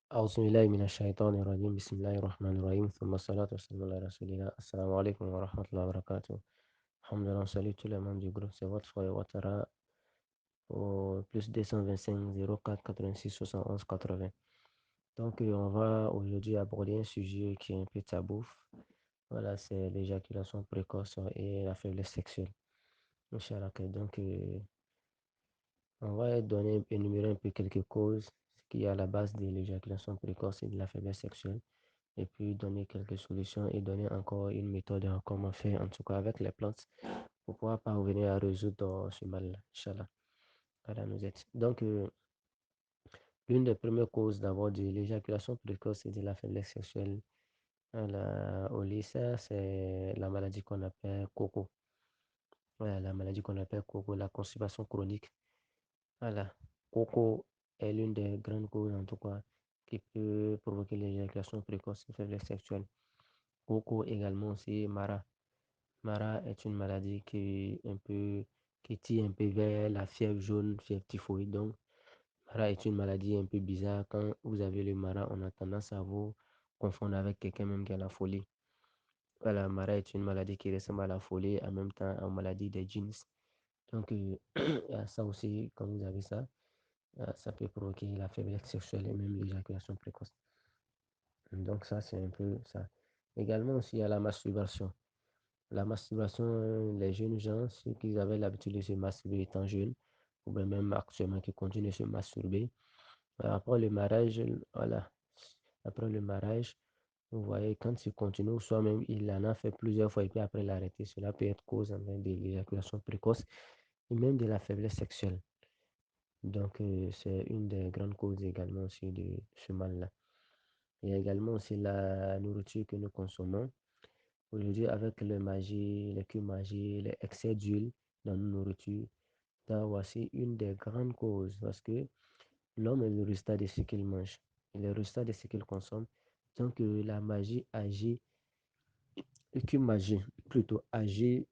أعوذ بالله من الشيطان الرجيم بسم الله الرحمن الرحيم ثم الصلاة والسلام على رسول الله السلام عليكم ورحمة الله وبركاته. Alhamdulillah, on salue tous les membres du groupe, c'est votre frère Ouattara au plus 225 04 86 71 80. Donc, on va aujourd'hui aborder un sujet qui est un peu tabou. Voilà, c'est l'éjaculation précoce et la faiblesse sexuelle. Inch'Allah, donc, on va énumérer un peu quelques causes qui est à la base de l'éjaculation précoce et de la faiblesse sexuelle. Et puis donner quelques solutions et donner encore une méthode comment faire, en tout cas avec les plantes, pour pouvoir parvenir à résoudre ce mal-là. Inch'Allah. Allah nous aide. Donc, l'une des premières causes d'abord de l'éjaculation précoce et de la faiblesse sexuelle au lycée, c'est la maladie qu'on appelle COCO. Voilà, la maladie qu'on appelle COCO, la constipation chronique. Voilà. COCO est l'une des grandes causes, en tout cas, qui peut provoquer l'éjaculation précoce et faiblesse sexuelle. COCO également, c'est Mara. Mara est une maladie qui tire un peu vers la fièvre jaune, fièvre typhoïde. Donc, Mara est une maladie un peu bizarre. Quand vous avez le Mara, on a tendance à vous confondre avec quelqu'un même qui a la folie. Voilà, Mara est une maladie qui ressemble à la folie, en même temps à la maladie des jeans. Donc, il y a ça aussi, quand vous avez ça, ça peut provoquer la faiblesse sexuelle et même l'éjaculation précoce. Donc, ça, c'est un peu ça. Également aussi, il y a la masturbation. La masturbation, les jeunes gens, ceux qui avaient l'habitude de se masturber étant jeunes, ou bien même actuellement qui continuent de se masturber, après le mariage, voilà, après le mariage, vous voyez, quand il continue, ou soit même il en a fait plusieurs fois et puis après l'arrêter, cela peut être cause de l'éjaculation précoce et même de la faiblesse sexuelle. Donc, c'est une des grandes causes également aussi de ce mal-là. Il y a également aussi la nourriture que nous consommons. Aujourd'hui, avec le magie, les cures magie, les excès d'huile dans nos nourritures, ça, voici une des grandes causes parce que l'homme est le résultat de ce qu'il mange. Il est le résultat de ce qu'il consomme. Donc, la magie agit, le cure magie plutôt agit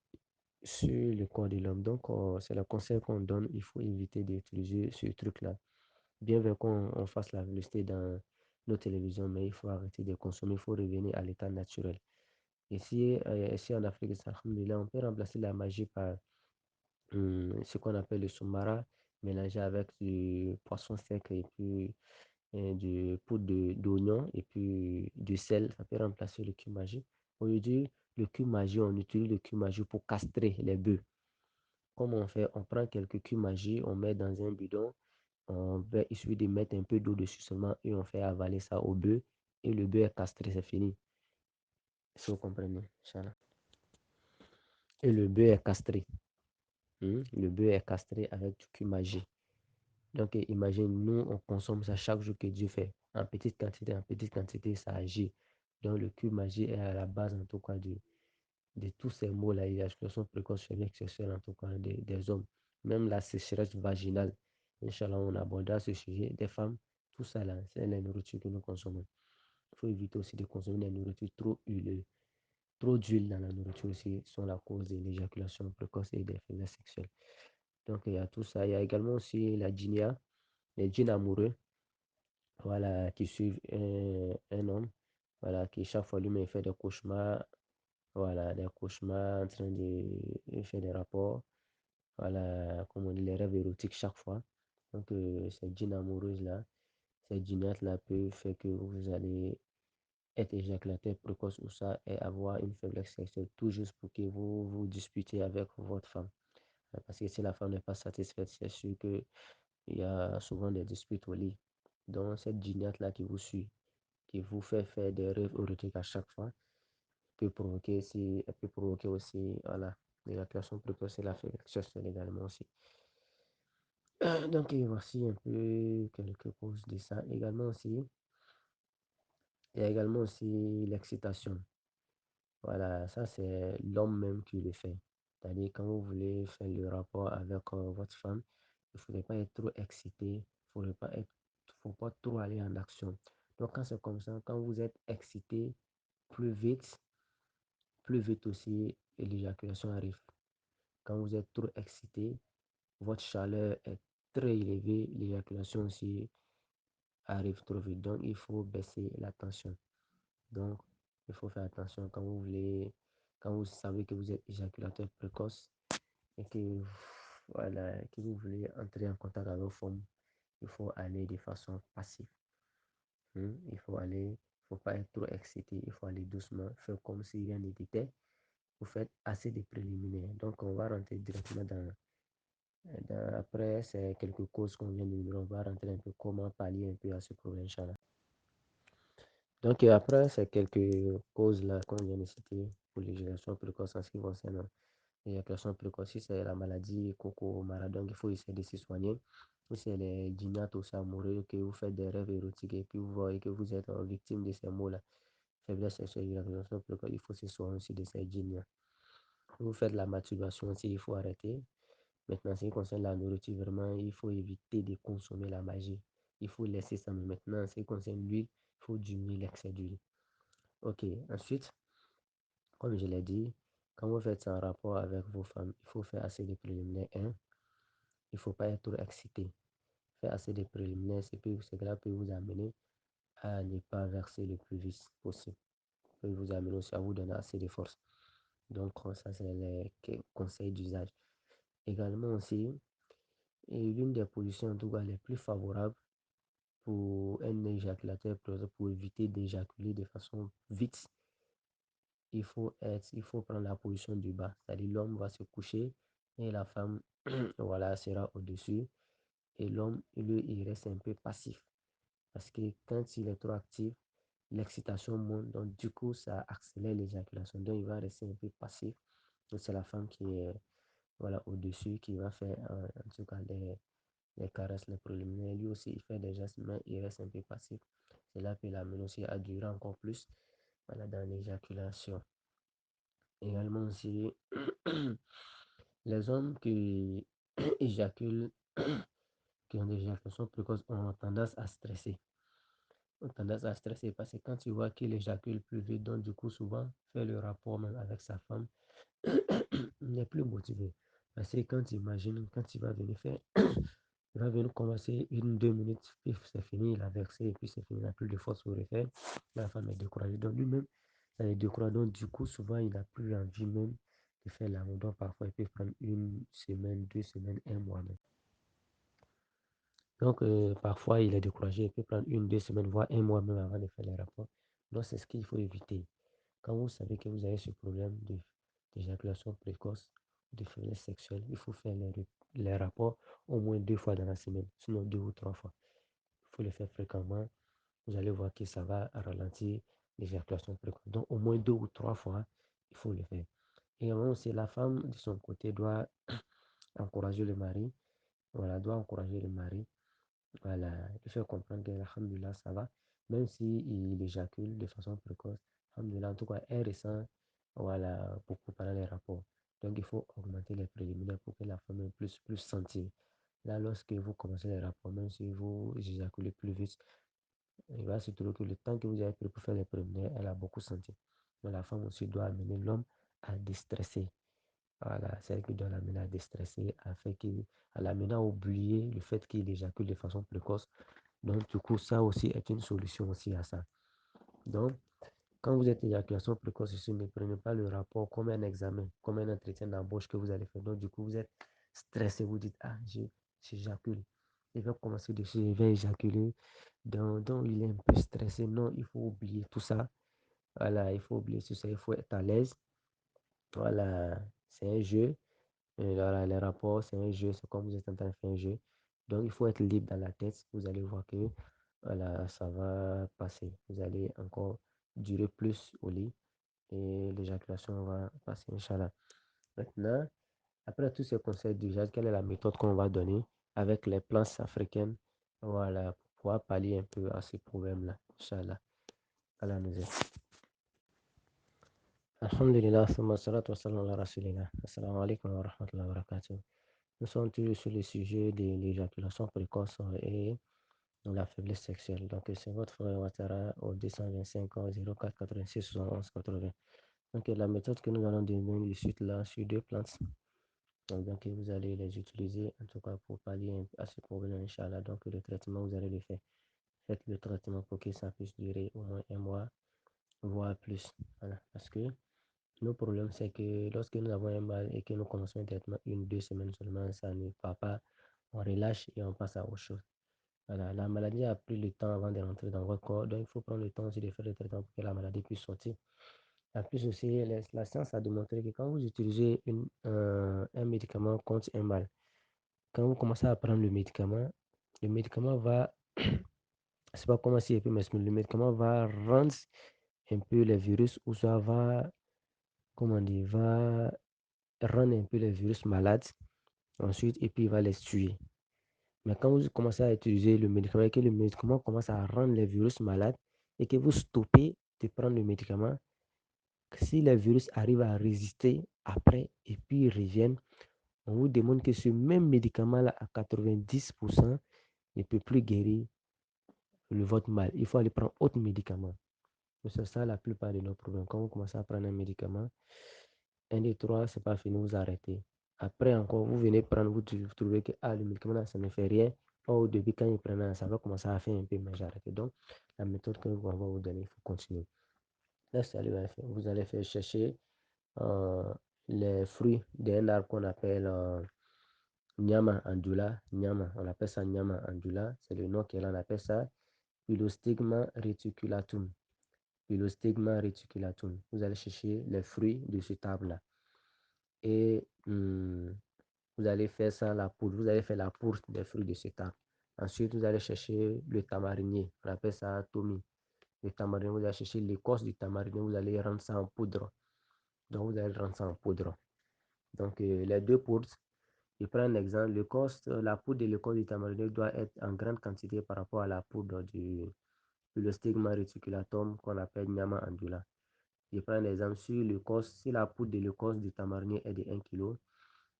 sur le corps de l'homme. Donc, c'est le conseil qu'on donne. Il faut éviter d'utiliser ce truc-là. Bien vrai qu'on fasse la publicité dans nos télévisions, mais il faut arrêter de consommer. Il faut revenir à l'état naturel. Ici en Afrique, alhamdoulilah, on peut remplacer la magie par ce qu'on appelle le soumara, mélangé avec du poisson sec et puis du poudre d'oignon et puis du sel. Ça peut remplacer le cumin. Aujourd'hui, le cumin, on utilise le cumin pour castrer les bœufs. Comment on fait? On prend quelques cumin, on met dans un bidon, il suffit de mettre un peu d'eau dessus seulement et on fait avaler ça au bœuf et le bœuf est castré, c'est fini. Si vous comprenez, Inch'Allah. Et le bœuf est castré. Le bœuf est castré avec du cumin. Donc, imagine, nous, on consomme ça chaque jour que Dieu fait. En petite quantité, ça agit. Donc, le cul magie est à la base, en tout cas, de tous ces mots-là, l'éjaculation précoce chez sexuelle, en tout cas, des hommes. Même la sécheresse vaginale. Inch'Allah, on abordera ce sujet. Des femmes, tout ça, là, c'est la nourriture que nous consommons. Il faut éviter aussi de consommer des nourritures trop huileuses. Trop d'huile dans la nourriture aussi sont la cause de l'éjaculation précoce et des faiblesses sexuelles. Donc, il y a tout ça. Il y a également aussi la dynia, les djinns amoureux, voilà, qui suivent un homme, voilà, qui chaque fois lui-même fait des cauchemars, voilà, des cauchemars en train de faire des rapports, voilà, comme on dit, les rêves érotiques chaque fois. Donc, cette djinn amoureuse-là, cette djinette-là peut faire que vous allez être éjaculateur précoce ou ça et avoir une faiblesse sexuelle, tout juste pour que vous vous disputez avec votre femme. Parce que si la femme n'est pas satisfaite, c'est sûr que il y a souvent des disputes au lit. Donc, cette dînette-là qui vous suit, qui vous fait faire des rêves érotiques à chaque fois, elle peut provoquer aussi voilà, l'éjaculation précoce et la faiblesse sexuelle également aussi. Donc, et voici un peu quelques causes de ça. Également aussi, il y a également aussi l'excitation. Voilà, ça c'est l'homme même qui le fait. C'est-à-dire quand vous voulez faire le rapport avec votre femme, il ne faudrait pas être trop excité, faut pas trop aller en action. Donc quand c'est comme ça, quand vous êtes excité, plus vite, plus vite aussi l'éjaculation arrive. Quand vous êtes trop excité, votre chaleur est très élevée, l'éjaculation aussi arrive trop vite. Donc, il faut baisser la tension. Donc, il faut faire attention quand vous savez que vous êtes éjaculateur précoce et voilà, que vous voulez entrer en contact avec vos femmes, il faut aller de façon passive. Il faut pas être trop excité, il faut aller doucement, faire comme si rien n'était. Vous faites assez de préliminaires. Donc, on va rentrer directement après, c'est quelques causes qu'on vient de dire. On va rentrer un peu comment pallier un peu à ce problème, Inch'Allah. Donc, après, c'est quelques causes là qu'on vient de citer pour l'éjaculation précoce en ce qui concerne l'éjaculation précoce. Si c'est la maladie Coco Maradon, il faut essayer de se soigner. Si c'est les dînats aussi amoureux, que vous faites des rêves érotiques et puis vous voyez que vous êtes victime de ces mots-là, faiblesse sexuelle, éjaculation précoce, il faut se soigner aussi de ces dînats. Vous faites la masturbation aussi, il faut arrêter. Maintenant, en ce qui concerne la nourriture, vraiment, il faut éviter de consommer la magie. Il faut laisser ça. Mais maintenant, en ce qui concerne l'huile, il faut diminuer l'excès d'huile. Ok, ensuite, comme je l'ai dit, quand vous faites ça en rapport avec vos femmes, il faut faire assez de préliminaires. Il ne faut pas être trop excité. Faire assez de préliminaires, cela peut vous amener à ne pas verser le plus vite possible. Peut vous amener aussi à vous donner assez de force. Donc, ça, c'est les conseils d'usage. Également aussi, et l'une des positions en tout cas les plus favorables pour un éjaculateur, pour éviter d'éjaculer de façon vite, il faut prendre la position du bas. C'est-à-dire l'homme va se coucher et la femme voilà, sera au-dessus. Et l'homme, lui, il reste un peu passif. Parce que quand il est trop actif, l'excitation monte. Donc, du coup, ça accélère l'éjaculation. Donc, il va rester un peu passif. Donc, c'est la femme qui est voilà, au-dessus, qui va faire en tout cas les caresses, les préliminaires. Lui aussi, il fait des gestes, mais il reste un peu passif. Cela peut l'amener aussi à durer encore plus voilà, dans l'éjaculation. Également aussi, les hommes qui éjaculent, qui ont des éjaculations précoces, ont tendance à stresser. Ont tendance à stresser parce que quand tu vois qu'il éjacule plus vite, donc du coup, souvent, fait le rapport même avec sa femme, il n'est plus motivé. Parce que quand tu imagines, quand il va venir faire, il va venir commencer 1, 2 minutes, puis c'est fini, il a versé, et puis c'est fini, il n'a plus de force pour refaire. La femme est découragée. Donc lui-même, ça est découragé. Donc du coup, souvent, il n'a plus envie même de faire l'amour. Donc parfois, il peut prendre 1 semaine, 2 semaines, un mois même. Donc parfois, il est découragé. Il peut prendre 1, 2 semaines, voire un mois même avant de faire les rapports. Donc c'est ce qu'il faut éviter. Quand vous savez que vous avez ce problème d'éjaculation précoce, de faiblesse sexuelle, il faut faire les rapports au moins 2 fois dans la semaine, sinon 2 ou 3 fois. Il faut le faire fréquemment. Vous allez voir que ça va ralentir l'éjaculation précoce. Donc, au moins 2 ou 3 fois, il faut le faire. Et aussi, la femme, de son côté, doit encourager le mari. Voilà, doit encourager le mari. Voilà, il fait comprendre que, alhamdoulilah, ça va. Même s'il éjacule de façon précoce, alhamdoulilah, en tout cas, elle ressent voilà, beaucoup pendant les rapports. Donc, il faut augmenter les préliminaires pour que la femme ait plus sentir. Là, lorsque vous commencez les rapports, même si vous éjaculez plus vite, il va se trouver que le temps que vous avez pris pour faire les préliminaires, elle a beaucoup senti. Mais la femme aussi doit amener l'homme à déstresser. Voilà, c'est elle qui doit l'amener à déstresser, à l'amener à oublier le fait qu'il éjacule de façon précoce. Donc, du coup, ça aussi est une solution aussi à ça. Donc, quand vous êtes éjaculation précoce ici, ne prenez pas le rapport comme un examen, comme un entretien d'embauche que vous allez faire. Donc, du coup, vous êtes stressé, vous dites, ah, j'éjacule. Il va commencer dessus, il va éjaculer. Donc, il est un peu stressé. Non, il faut oublier tout ça. Voilà, il faut oublier tout ça. Il faut être à l'aise. Voilà, c'est un jeu. Voilà, les rapports, c'est un jeu. C'est comme vous êtes en train de faire un jeu. Donc, il faut être libre dans la tête. Vous allez voir que voilà, ça va passer. Vous allez encore durer plus au lit et l'éjaculation va passer, Inch'Allah. Maintenant, après tous ces conseils d'usage, quelle est la méthode qu'on va donner avec les plantes africaines, voilà, pour pouvoir pallier un peu à ces problèmes-là, Inch'Allah. Allah nous aide. Alhamdulillah, thumma salatu wa salam ala rasulillah. Assalamu alaikum wa rahmatullahi wa barakatuh. Nous sommes toujours sur le sujet de l'éjaculation précoce et de la faiblesse sexuelle. Donc, c'est votre frère Ouattara au 225 04 86 71 80. Donc, la méthode que nous allons donner de suite là sur 2 plantes. Donc, vous allez les utiliser en tout cas pour pallier à ce problème, Inch'Allah. Donc, le traitement, vous allez le faire. Faites traitement pour que ça puisse durer au moins un mois, voire plus. Voilà. Parce que le problème, c'est que lorsque nous avons un mal et que nous commençons un traitement 1, 2 semaines seulement, ça ne va pas. On relâche et on passe à autre chose. Voilà. La maladie a pris le temps avant de rentrer dans votre corps, donc il faut prendre le temps aussi de faire le traitement pour que la maladie puisse sortir. En plus aussi, la science a démontré que quand vous utilisez un médicament contre un mal, quand vous commencez à prendre le médicament va, c'est pas comment si je peux m'exprimer, le médicament va rendre un peu les virus ou ça va, comment dire, va rendre un peu les virus malades ensuite et puis il va les tuer. Mais quand vous commencez à utiliser le médicament et que le médicament commence à rendre les virus malades et que vous stoppez de prendre le médicament, si les virus arrivent à résister après et puis ils reviennent, on vous demande que ce même médicament-là à 90% ne peut plus guérir votre mal. Il faut aller prendre autre médicament. C'est ça la plupart de nos problèmes. Quand vous commencez à prendre un médicament, un des trois, c'est pas fini, vous arrêtez. Après encore, vous venez prendre, vous trouvez que le médicament, ça ne fait rien. Or, au début, quand il prenait, ça va commencer à faire un peu, mais j'arrête. Donc, la méthode que on va vous donner, il faut continuer. Là, vous allez faire chercher euh, les fruits d'un arbre qu'on appelle Nyama andula. Nyama, on appelle ça Nyama andula. C'est le nom qu'elle en appelle ça. Pilostigma reticulatum. Pilostigma reticulatum. Vous allez chercher les fruits de cet arbre-là. Et vous allez faire ça, la poudre. Vous allez faire la poudre des fruits de cet arbre. Ensuite, vous allez chercher le tamarinier. On appelle ça tomi. Le tamarinier, vous allez chercher l'écorce du tamarinier. Vous allez rendre ça en poudre. Donc, vous allez rendre ça en poudre. Donc, les deux poudres, je prends un exemple. La poudre de l'écorce du tamarinier doit être en grande quantité par rapport à la poudre le stigma reticulatum qu'on appelle Nyama andula. Je prends un exemple. Si la poudre de l'écorce du tamarinier est de 1 kg,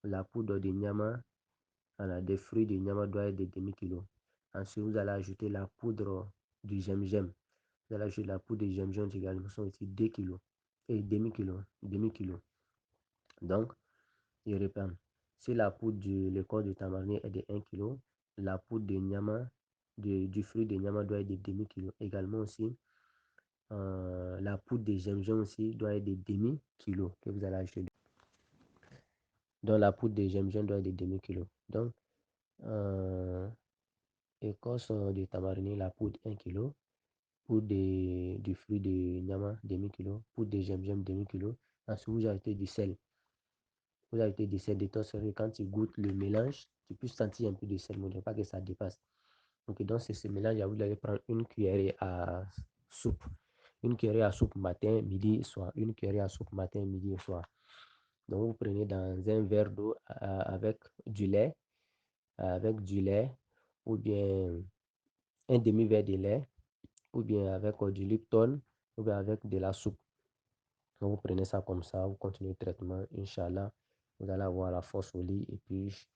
la poudre de Nyama, des fruits de Nyama doit être de demi-kilo. Ensuite, vous allez ajouter la poudre du gingembre. Vous allez ajouter la poudre de gingembre également, sont aussi 2 kg et demi-kilo. Donc, je reprends. Si la poudre de l'écorce de tamarinier est de 1 kg, la poudre de Nyama, du fruit de Nyama doit être de demi-kilo. Également aussi, la poudre de gingembre aussi doit être de demi-kilo que vous allez ajouter. Donc, la poudre de gingembre doit être de demi-kilo. Donc, écorce de tamarinier, la poudre 1 kg, poudre du fruit de Nyama demi-kilo, poudre de gingembre demi-kilo. Ensuite, vous ajoutez du sel. Vous ajoutez du sel de telle sorte que quand tu goûtes le mélange, tu peux sentir un peu de sel, mais il ne faut pas que ça dépasse. Donc, dans ce mélange, vous allez prendre une cuillerée à soupe. Une cuillerée à soupe matin, midi et soir. Une cuillerée à soupe matin, midi et soir. Donc, vous prenez dans un verre d'eau avec du lait, ou bien un demi-verre de lait, ou bien avec du Lipton, ou bien avec de la soupe. Donc, vous prenez ça comme ça, vous continuez le traitement, Inch'Allah, vous allez avoir la force au lit et puis,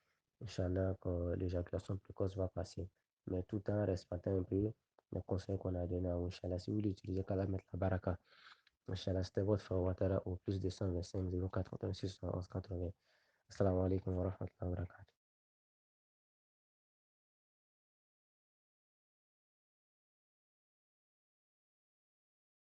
Inch'Allah, que l'éjaculation précoce va passer. Mais tout en respectant un peu les conseils qu'on a donnés à vous, Inch'Allah. Si vous l'utilisez, qu'Allah mette la baraka. Inch'Allah, c'était votre frère Ouattara au plus de 125 086 11 80. Assalamu alaikum wa rahmatullahi wa barakatuh.